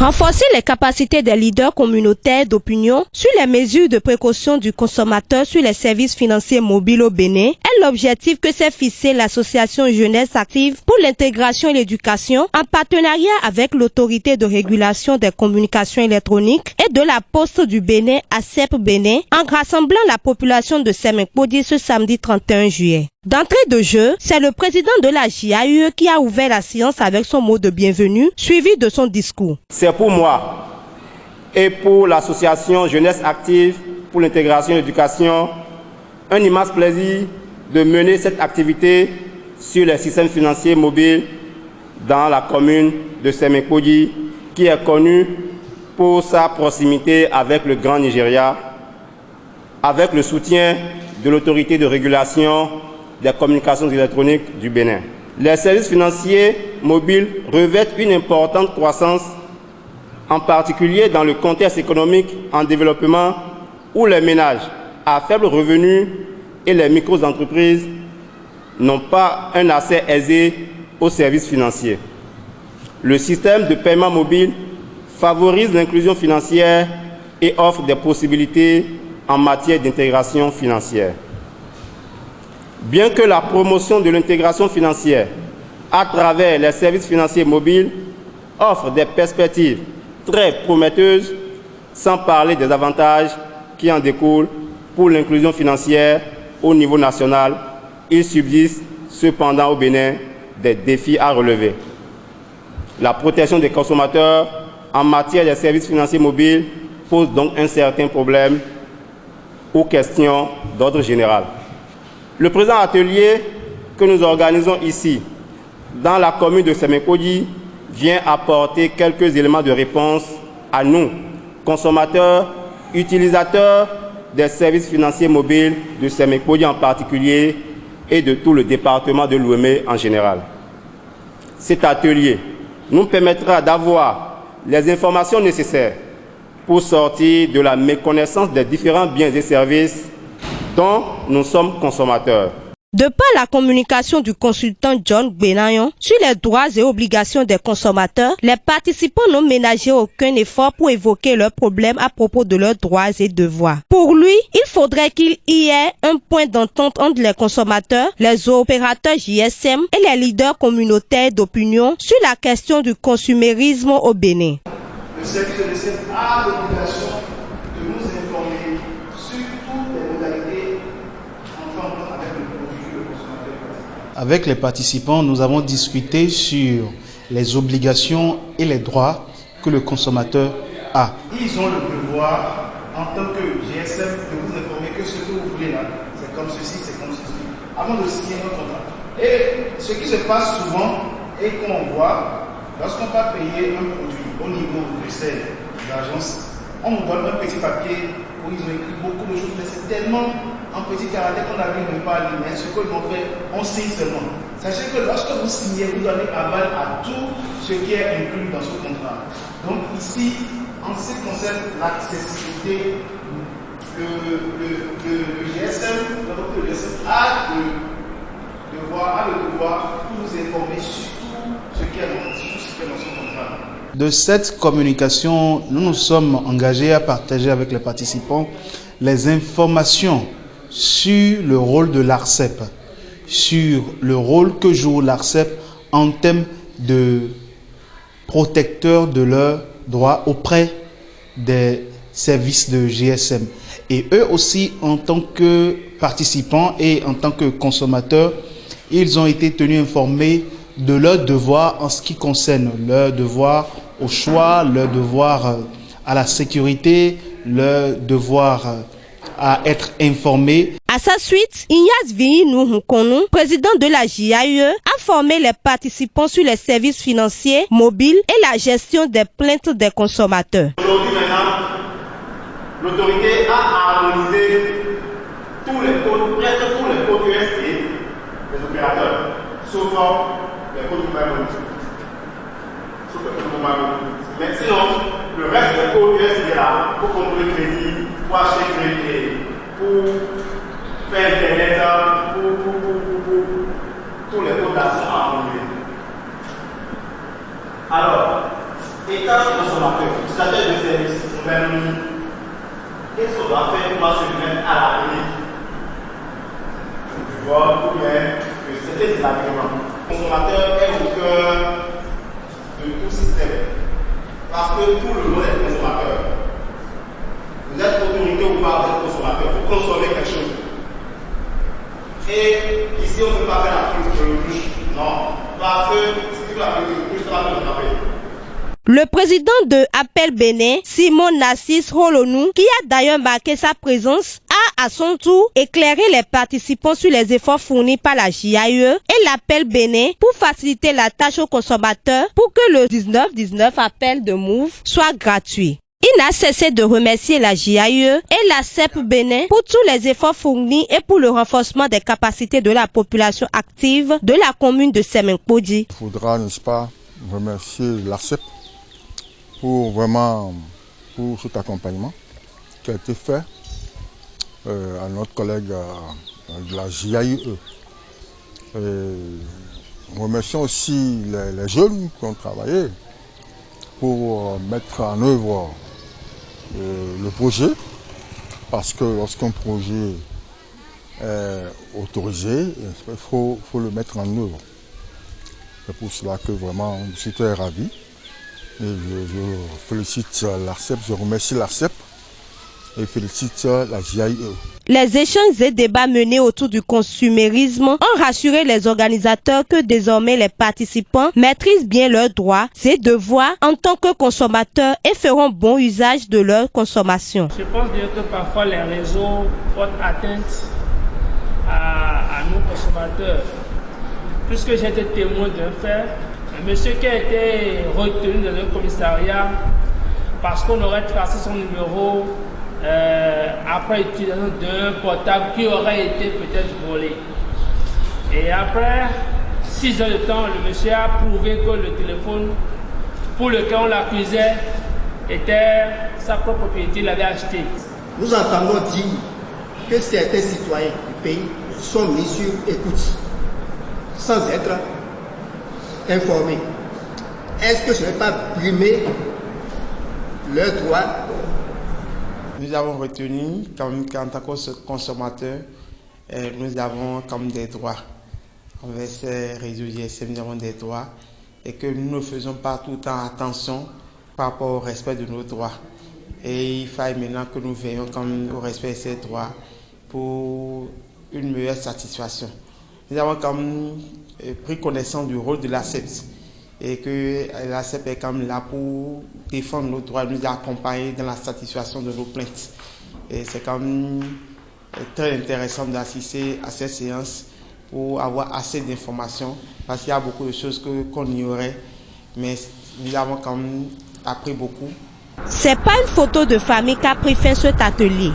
Renforcer les capacités des leaders communautaires d'opinion sur les mesures de précaution du consommateur sur les services financiers mobiles au Bénin est l'objectif que s'est fixé l'association Jeunesse Active pour l'intégration et l'éducation en partenariat avec l'autorité de régulation des communications électroniques et de la Poste du Bénin ACEP Bénin en rassemblant la population de Semenkpodi ce samedi 31 juillet. D'entrée de jeu, c'est le président de la JAUE qui a ouvert la séance avec son mot de bienvenue, suivi de son discours. C'est pour moi et pour l'association Jeunesse Active pour l'intégration et l'éducation un immense plaisir de mener cette activité sur les systèmes financiers mobiles dans la commune de Semenkpodi, qui est connue pour sa proximité avec le Grand Nigeria, avec le soutien de l'autorité de régulation des communications électroniques du Bénin. Les services financiers mobiles revêtent une importante croissance, en particulier dans le contexte économique en développement où les ménages à faible revenu et les micro-entreprises n'ont pas un accès aisé aux services financiers. Le système de paiement mobile favorise l'inclusion financière et offre des possibilités en matière d'intégration financière. Bien que la promotion de l'intégration financière à travers les services financiers mobiles offre des perspectives très prometteuses, sans parler des avantages qui en découlent pour l'inclusion financière au niveau national, il subsiste cependant au Bénin des défis à relever. La protection des consommateurs en matière de services financiers mobiles pose donc un certain problème ou questions d'ordre général. Le présent atelier que nous organisons ici, dans la commune de Semenkpodi, vient apporter quelques éléments de réponse à nous, consommateurs, utilisateurs des services financiers mobiles de Semenkpodi en particulier et de tout le département de l'Ouémé en général. Cet atelier nous permettra d'avoir les informations nécessaires pour sortir de la méconnaissance des différents biens et services dont nous sommes consommateurs. De par la communication du consultant John Benayon sur les droits et obligations des consommateurs, les participants n'ont ménagé aucun effort pour évoquer leurs problèmes à propos de leurs droits et devoirs. Pour lui, il faudrait qu'il y ait un point d'entente entre les consommateurs, les opérateurs JSM et les leaders communautaires d'opinion sur la question du consumérisme au Bénin. Le service de l'ESM a l'obligation de nous informer sur toutes les modalités en rapport avec le produit du consommateur. Avec les participants, nous avons discuté sur les obligations et les droits que le consommateur a. Ils ont le devoir, en tant que GSM, de vous informer que ce que vous voulez là, c'est comme ceci, c'est comme ceci, avant de signer notre contrat. Et ce qui se passe souvent, et qu'on voit, lorsqu'on va payer un produit au niveau de Bruxelles, de l'agence, on nous donne un petit papier où ils ont écrit beaucoup de choses, mais c'est tellement en petit caractère qu'on n'arrive même pas à lire. Mais ce que l'on fait, on signe seulement. Sachez que lorsque vous signez, vous donnez aval à tout ce qui est inclus dans ce contrat. Donc ici, en ce qui concerne l'accessibilité, le GSM, le GSM a le devoir de nous informer sur tout ce qui est dans ce contrat. De cette communication, nous nous sommes engagés à partager avec les participants les informations sur le rôle de l'ARCEP, sur le rôle que joue l'ARCEP en termes de protecteur de leurs droits auprès des services de GSM. Et eux aussi, en tant que participants et en tant que consommateurs, ils ont été tenus informés de leurs devoirs en ce qui concerne leur devoir au choix, leur devoir à la sécurité, leur devoir à être informés. À sa suite, Ignace Vihi-Nuhunkonu, président de la JAUE, a formé les participants sur les services financiers mobiles et la gestion des plaintes des consommateurs. Aujourd'hui maintenant, l'autorité a harmonisé tous les codes, presque tous les codes USD des opérateurs, sauf les codes mobile. Mais sinon, le reste des codes USD là, pour contrôler le crédit, pour acheter crédit, pour faire Internet, pour tous les codes sont harmonisés. Alors, Étant consommateur, utilisateur de services, qu'est-ce qu'on doit faire pour se mettre à la limite? Tu vois, ou bien que c'était des agréments. Le consommateur est au cœur de tout système. Parce que tout le monde est consommateur. Vous êtes autorité ou pas, vous êtes consommateur. Vous consommez quelque chose. Et ici, on ne peut pas faire la prise de louche. Non. Parce que si tu fais la prise de louche, ça va te rattraper. Le président de Appel Bénin, Simon Narcisse Rolonou, qui a d'ailleurs marqué sa présence, a à son tour éclairé les participants sur les efforts fournis par la JAIE et l'Appel Bénin pour faciliter la tâche aux consommateurs pour que le 1919 appel de Move soit gratuit. Il n'a cessé de remercier la JAIE et la CEP Bénin pour tous les efforts fournis et pour le renforcement des capacités de la population active de la commune de Semenkpodi. Il faudra, n'est-ce pas, remercier la CEP pour cet accompagnement qui a été fait à notre collègue de la JAIE. Remercions aussi les jeunes qui ont travaillé pour mettre en œuvre le projet, parce que lorsqu'un projet est autorisé, il faut le mettre en œuvre. C'est pour cela que vraiment je suis très ravi. Et je félicite l'ARCEP, je remercie l'ARCEP et félicite la JAIE. Les échanges et débats menés autour du consumérisme ont rassuré les organisateurs que désormais les participants maîtrisent bien leurs droits, ses devoirs en tant que consommateurs et feront bon usage de leur consommation. Je pense bien que parfois les réseaux portent atteinte à nos consommateurs. Puisque j'ai été témoin d'un fait, un monsieur qui a été retenu dans un commissariat parce qu'on aurait tracé son numéro après l'utilisation d'un portable qui aurait été peut-être volé. Et après 6 heures de temps, le monsieur a prouvé que le téléphone pour lequel on l'accusait était sa propre propriété, il l'avait acheté. Nous entendons dire que certains citoyens du pays sont mis sur écoute sans être informés. Est-ce que ce n'est pas brimer leurs droits? Nous avons retenu qu'en tant que consommateurs, nous avons comme des droits. Envers ces réseaux GSM, nous avons des droits et que nous ne faisons pas tout le temps attention par rapport au respect de nos droits. Et il faille maintenant que nous veillons au respect de ces droits pour une meilleure satisfaction. Nous avons pris connaissance du rôle de l'ACEP et que l'ACEP est là pour défendre nos droits, nous accompagner dans la satisfaction de nos plaintes. Et c'est très intéressant d'assister à cette séance pour avoir assez d'informations, parce qu'il y a beaucoup de choses qu'on ignorait, mais nous avons appris beaucoup. C'est pas une photo de famille qu'a pris fin cet atelier.